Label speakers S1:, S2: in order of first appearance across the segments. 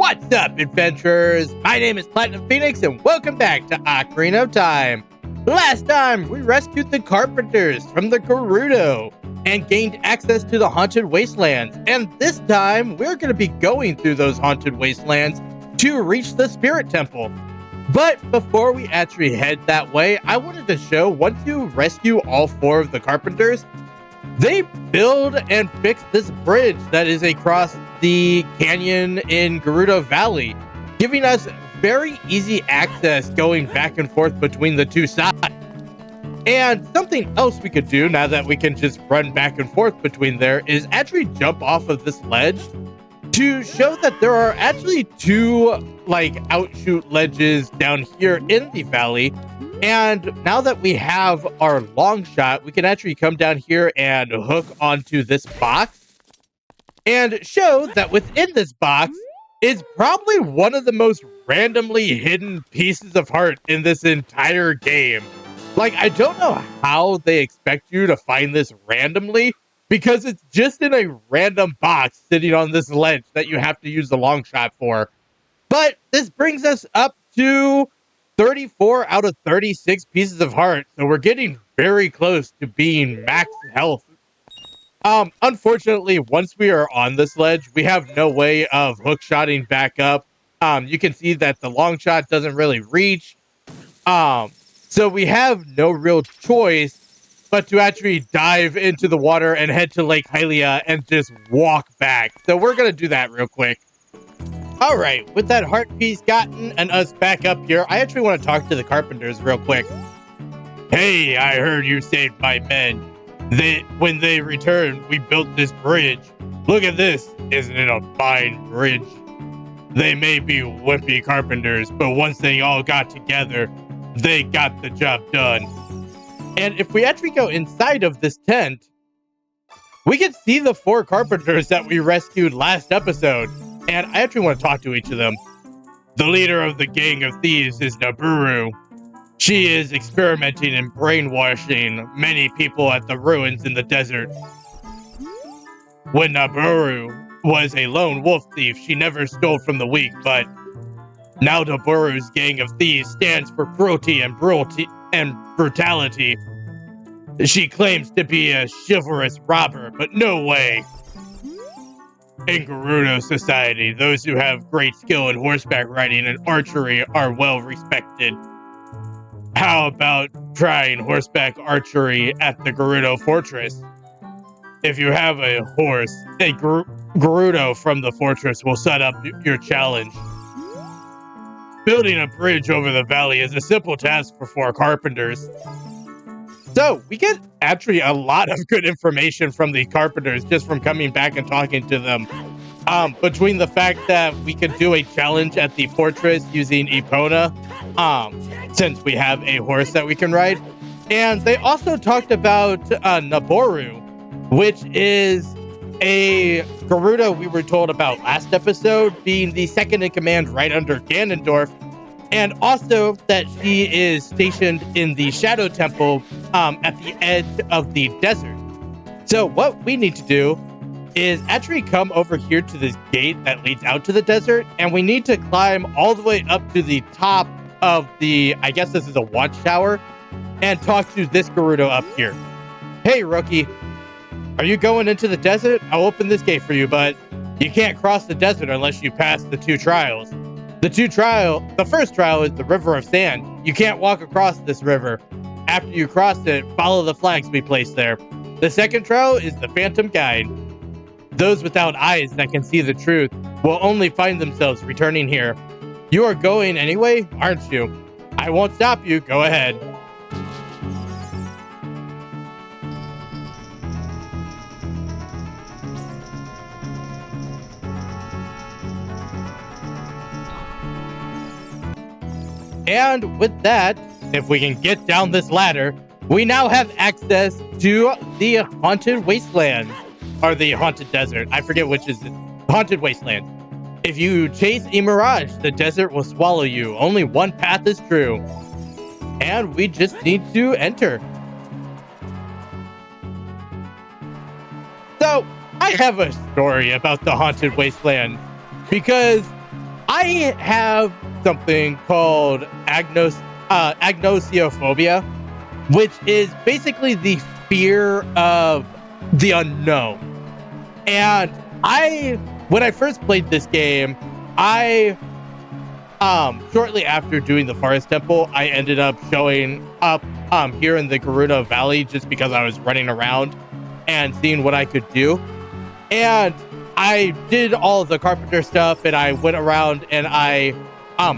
S1: What's up, adventurers? My name is Platinum Phoenix, and welcome back to Ocarina of Time. Last time, we rescued the Carpenters from the Gerudo and gained access to the Haunted Wastelands. And this time, we're going to be going through those Haunted Wastelands to reach the Spirit Temple. But before we actually head that way, I wanted to show, once you rescue all 4 of the Carpenters, they build and fix this bridge that is across the canyon in Gerudo Valley, giving us very easy access going back and forth between the two sides. And something else we could do now that we can just run back and forth between there is actually jump off of this ledge to show that there are actually 2 outshoot ledges down here in the valley. And now that we have our long shot, we can actually come down here and hook onto this box and show that within this box is probably one of the most randomly hidden pieces of heart in this entire game. I don't know how they expect you to find this randomly, because it's just in a random box sitting on this ledge that you have to use the long shot for. But this brings us up to 34 out of 36 pieces of heart, so we're getting very close to being max health. Unfortunately, once we are on this ledge, we have no way of hook-shotting back up. You can see that the long shot doesn't really reach. So we have no real choice but to actually dive into the water and head to Lake Hylia and just walk back. So we're going to do that real quick. All right, with that heart piece gotten and us back up here, I actually want to talk to the Carpenters real quick. Hey, I heard you saved my men. When they returned, we built this bridge. Look at this. Isn't it a fine bridge? They may be wimpy carpenters, but once they all got together, they got the job done. And if we actually go inside of this tent, we can see the 4 carpenters that we rescued last episode. And I actually want to talk to each of them. The leader of the gang of thieves is Naburu. She is experimenting and brainwashing many people at the ruins in the desert. When Naburu was a lone wolf thief, she never stole from the weak, but now Naburu's gang of thieves stands for cruelty and brutality. She claims to be a chivalrous robber, but no way. In Gerudo society, those who have great skill in horseback riding and archery are well respected. How about trying horseback archery at the Gerudo fortress? If you have a horse, a Gerudo from the fortress will set up your challenge. Building a bridge over the valley is a simple task for 4 carpenters. So, we get actually a lot of good information from the Carpenters just from coming back and talking to them. Between the fact that we could do a challenge at the fortress using Epona, since we have a horse that we can ride. And they also talked about Naboru, which is a Gerudo we were told about last episode, being the second in command right under Ganondorf. And also that she is stationed in the Shadow Temple at the edge of the desert. So what we need to do is actually come over here to this gate that leads out to the desert, and we need to climb all the way up to the top of the, I guess this is a watchtower, and talk to this Gerudo up here. Hey, rookie, are you going into the desert? I'll open this gate for you, but you can't cross the desert unless you pass the 2 trials. The first trial is the River of Sand. You can't walk across this river. After you cross it, follow the flags we place there. The second trial is the Phantom Guide. Those without eyes that can see the truth will only find themselves returning here. You are going anyway, aren't you? I won't stop you. Go ahead. And with that, if we can get down this ladder, we now have access to the Haunted Wasteland, or the Haunted Desert. I forget which is it. Haunted Wasteland. If you chase a mirage, the desert will swallow you. Only one path is true. And we just need to enter. So, I have a story about the Haunted Wasteland, because I have something called agnosiophobia, which is basically the fear of the unknown. And when I first played this game, shortly after doing the Forest Temple, I ended up showing up here in the Garuda Valley just because I was running around and seeing what I could do. And I did all of the carpenter stuff, and I went around and I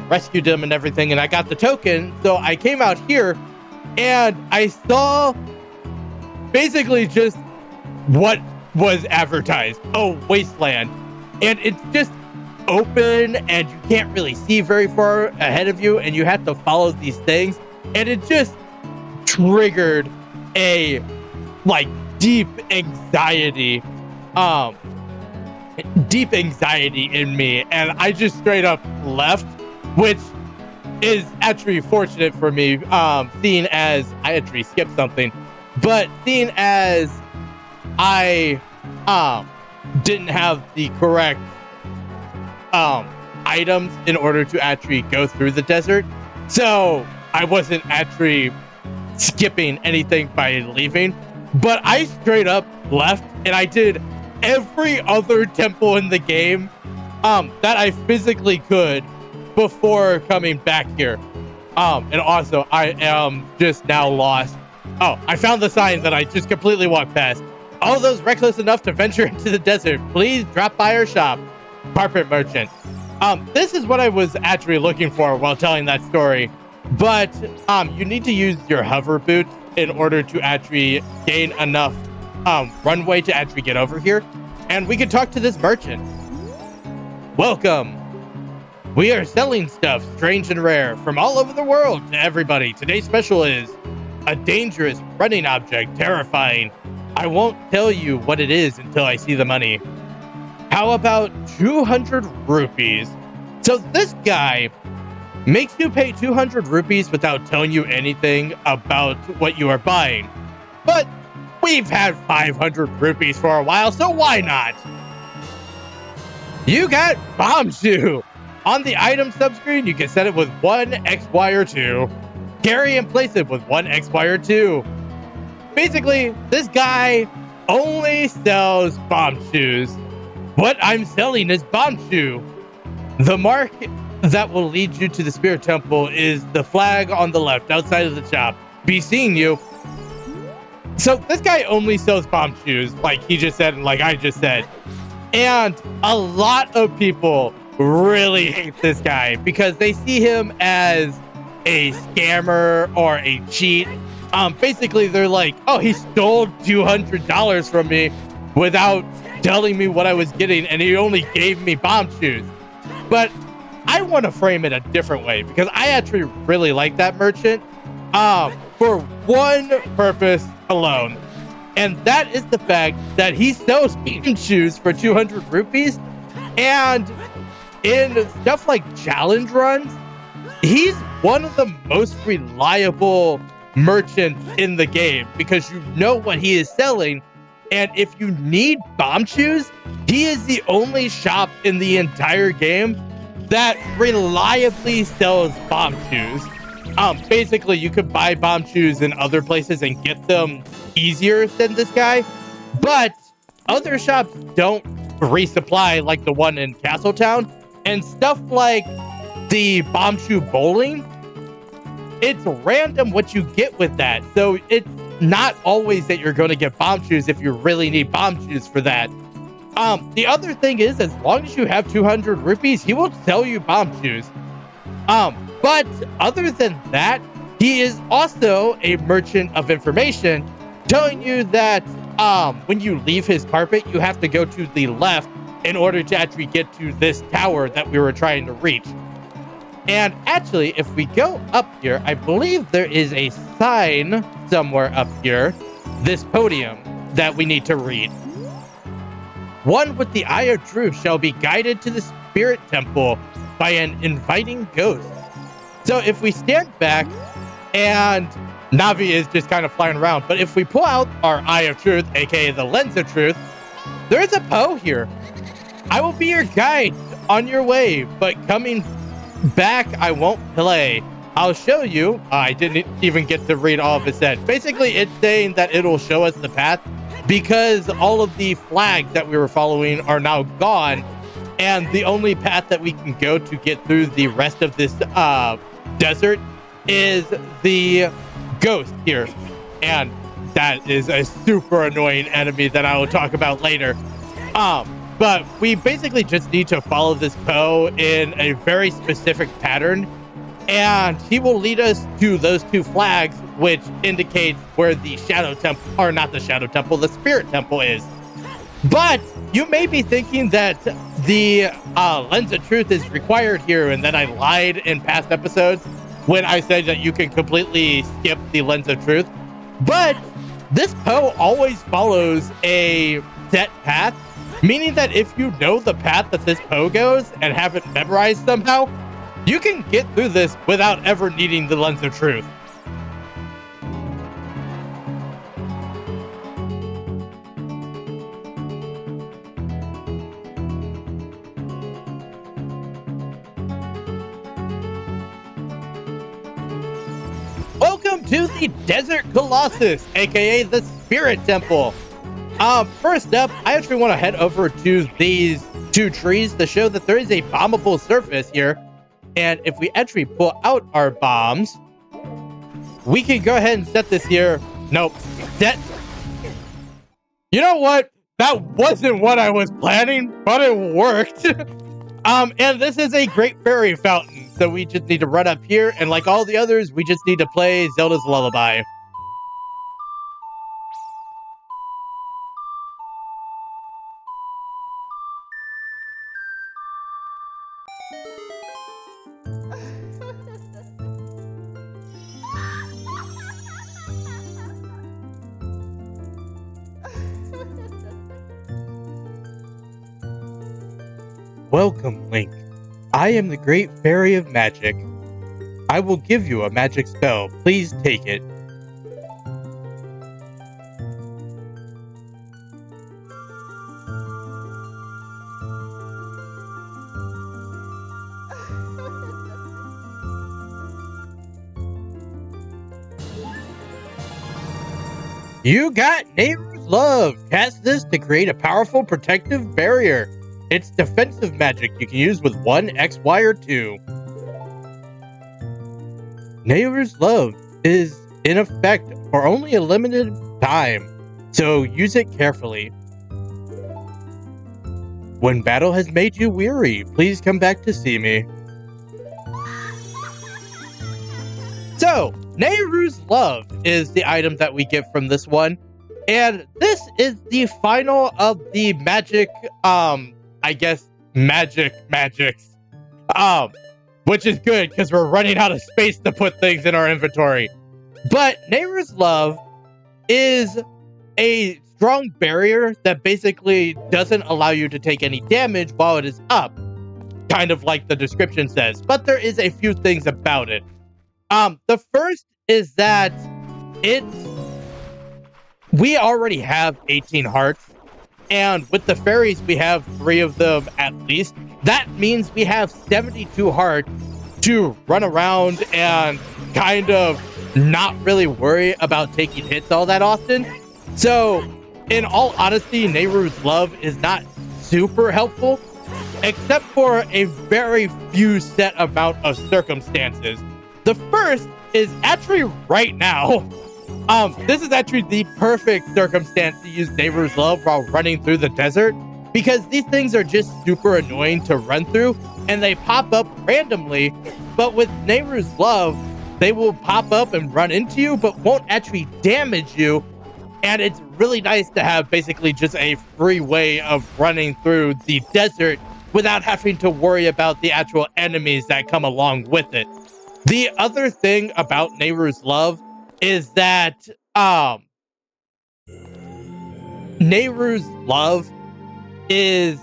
S1: rescued him and everything, and I got the token. So I came out here and I saw basically just what was advertised. Oh, Wasteland. And it's just open and you can't really see very far ahead of you, and you have to follow these things. And it just triggered a deep anxiety in me, and I just straight up left, which is actually fortunate for me, seeing as I actually skipped something, but seeing as I didn't have the correct items in order to actually go through the desert, so I wasn't actually skipping anything by leaving, but I straight up left and I did every other temple in the game that I physically could before coming back here. And also I am just now lost. Oh, I found the sign that I just completely walked past. All those reckless enough to venture into the desert, please drop by our shop. Carpet merchant. This is what I was actually looking for while telling that story, but you need to use your hover boots in order to actually gain enough runway to actually get over here, and we can talk to this merchant. Welcome. We are selling stuff strange and rare from all over the world to everybody. Today's special is a dangerous running object, terrifying. I won't tell you what it is until I see the money. How about 200 rupees? So this guy makes you pay 200 rupees without telling you anything about what you are buying. But we've had 500 rupees for a while, so why not? You got Bomb Shoe. On the item subscreen, you can set it with 1 X, Y, or 2. Carry and place it with 1 X, Y, or 2. Basically, this guy only sells bomb shoes. What I'm selling is Bomb Shoe. The mark that will lead you to the Spirit Temple is the flag on the left outside of the shop. Be seeing you. So this guy only sells bomb shoes, like he just said and like I just said. And a lot of people really hate this guy because they see him as a scammer or a cheat. Basically, they're like, oh, he stole $200 from me without telling me what I was getting, and he only gave me bomb shoes. But I want to frame it a different way because I actually really like that merchant for one purpose alone, and that is the fact that he sells bean shoes for 200 rupees, and in stuff like challenge runs, he's one of the most reliable merchants in the game because you know what he is selling. And if you need bomb shoes, he is the only shop in the entire game that reliably sells bomb shoes. Basically, you could buy bomb shoes in other places and get them easier than this guy, but other shops don't resupply like the one in Castletown. And stuff like the bomb shoe bowling, it's random what you get with that. So it's not always that you're going to get bomb shoes if you really need bomb shoes for that. The other thing is, as long as you have 200 rupees, he will sell you bomb shoes. But other than that, he is also a merchant of information, telling you that when you leave his carpet, you have to go to the left in order to actually get to this tower that we were trying to reach. And actually, if we go up here, I believe there is a sign somewhere up here, this podium that we need to read. One with the Eye of Truth shall be guided to the Spirit Temple by an inviting ghost. So if we stand back, and Navi is just kind of flying around, but if we pull out our Eye of Truth, aka the Lens of Truth, there is a Poe here. I will be your guide on your way, but coming back, I won't play. I'll show you. I didn't even get to read all of it said. Basically, it's saying that it'll show us the path because all of the flags that we were following are now gone, and the only path that we can go to get through the rest of this desert is the ghost here, and that is a super annoying enemy that I will talk about later. But we basically just need to follow this Poe in a very specific pattern, and he will lead us to those two flags, which indicates where the Shadow Temple, or not the Shadow Temple, the Spirit Temple is. But you may be thinking that the Lens of Truth is required here, and that I lied in past episodes when I said that you can completely skip the Lens of Truth. But this Poe always follows a set path, meaning that if you know the path that this Poe goes and have it memorized somehow, you can get through this without ever needing the Lens of Truth. Welcome to the Desert Colossus, aka the Spirit Temple. First up, I actually want to head over to these two trees to show that there is a bombable surface here. And if we actually pull out our bombs, we can go ahead and set this here. Nope. Set. You know what? That wasn't what I was planning, but it worked. And this is a great fairy fountain. So we just need to run up here, and like all the others, we just need to play Zelda's Lullaby. Welcome, Link. I am the Great Fairy of Magic. I will give you a magic spell. Please take it. You got Neighbor's Love. Cast this to create a powerful protective barrier. It's defensive magic you can use with 1 X, Y, or 2. Neighbor's Love is in effect for only a limited time, so use it carefully. When battle has made you weary, please come back to see me. So, Nehru's Love is the item that we get from this one, and this is the final of the magic, I guess, magics. Which is good, because we're running out of space to put things in our inventory. But Nehru's Love is a strong barrier that basically doesn't allow you to take any damage while it is up, kind of like the description says. But there is a few things about it. The first is that we already have 18 hearts. And with the fairies, we have 3 of them at least. That means we have 72 hearts to run around and kind of not really worry about taking hits all that often. So, in all honesty, Nehru's Love is not super helpful, except for a very few set amount of circumstances. The first is actually right now. This is actually the perfect circumstance to use Neighbor's Love while running through the desert, because these things are just super annoying to run through, and they pop up randomly. But with Neighbor's Love, they will pop up and run into you, but won't actually damage you. And it's really nice to have basically just a free way of running through the desert without having to worry about the actual enemies that come along with it. The other thing about Neighbor's Love is that Nehru's Love is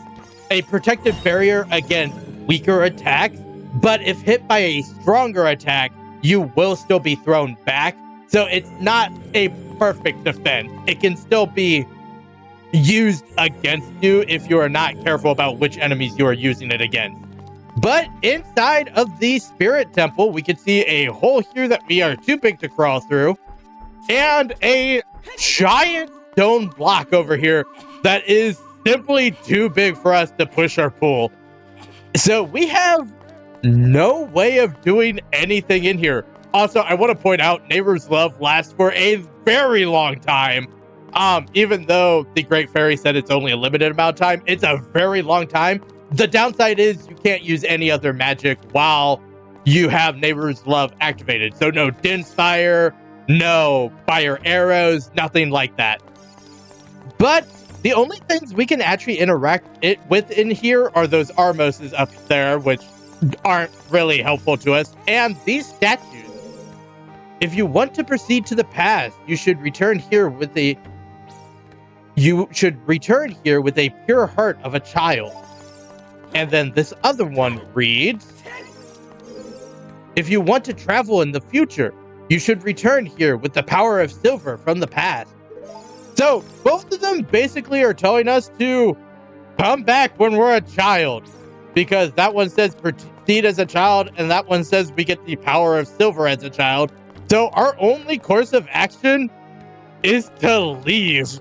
S1: a protective barrier against weaker attacks, but if hit by a stronger attack, you will still be thrown back. So it's not a perfect defense. It can still be used against you if you are not careful about which enemies you are using it against. But inside of the Spirit Temple, we can see a hole here that we are too big to crawl through, and a giant stone block over here that is simply too big for us to push our pool. So we have no way of doing anything in here. Also, I want to point out Neighbor's Love lasts for a very long time. Even though the Great Fairy said it's only a limited amount of time, it's a very long time. The downside is you can't use any other magic while you have Neighbor's Love activated. So no Dense Fire, no fire arrows, nothing like that. But the only things we can actually interact with in here are those Armoses up there, which aren't really helpful to us, and these statues. If you want to proceed to the past, you should return here with a pure heart of a child. And then this other one reads, if you want to travel in the future, you should return here with the power of silver from the past. So both of them basically are telling us to come back when we're a child, because that one says proceed as a child, and that one says we get the power of silver as a child. So our only course of action is to leave.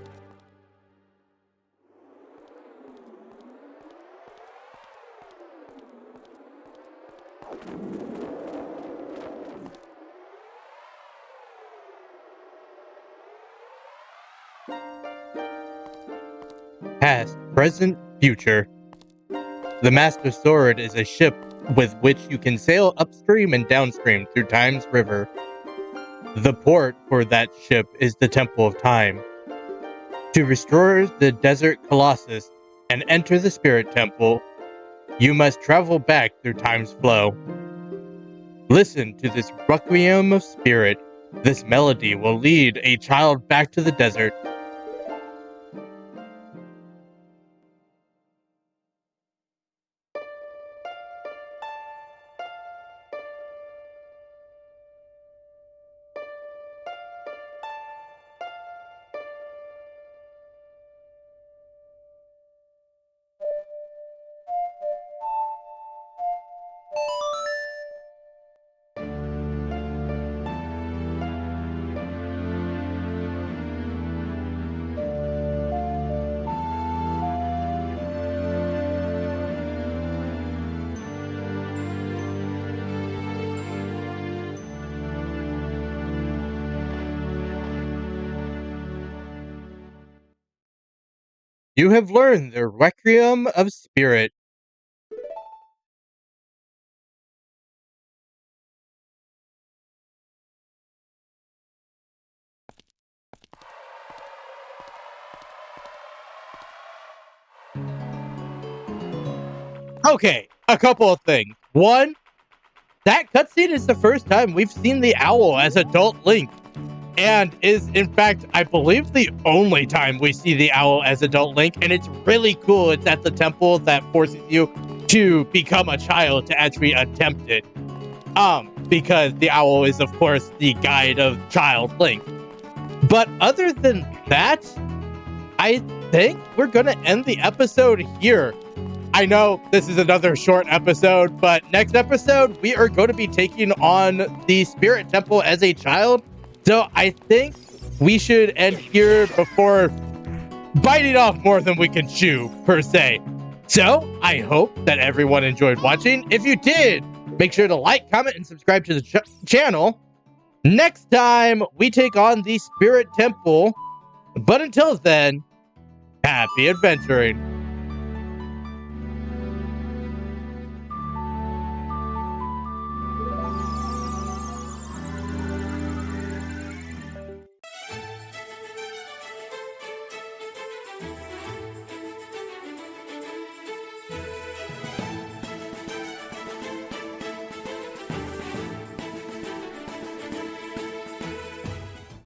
S1: Past, present, future. The Master Sword is a ship with which you can sail upstream and downstream through Time's River. The port for that ship is the Temple of Time. To restore the Desert Colossus and enter the Spirit Temple, you must travel back through time's flow. Listen to this requiem of spirit. This melody will lead a child back to the desert. You have learned the Requiem of Spirit. Okay, a couple of things. One, that cutscene is the first time we've seen the owl as adult Link, and is, in fact, I believe the only time we see the owl as adult Link, and it's really cool. It's at the temple that forces you to become a child to actually attempt it. Because the owl is, of course, the guide of child Link. But other than that, I think we're gonna end the episode here. I know this is another short episode, but next episode, we are going to be taking on the Spirit Temple as a child. So I think we should end here before biting off more than we can chew, per se. So I hope that everyone enjoyed watching. If you did, make sure to like, comment, and subscribe to the channel. Next time, we take on the Spirit Temple. But until then, happy adventuring.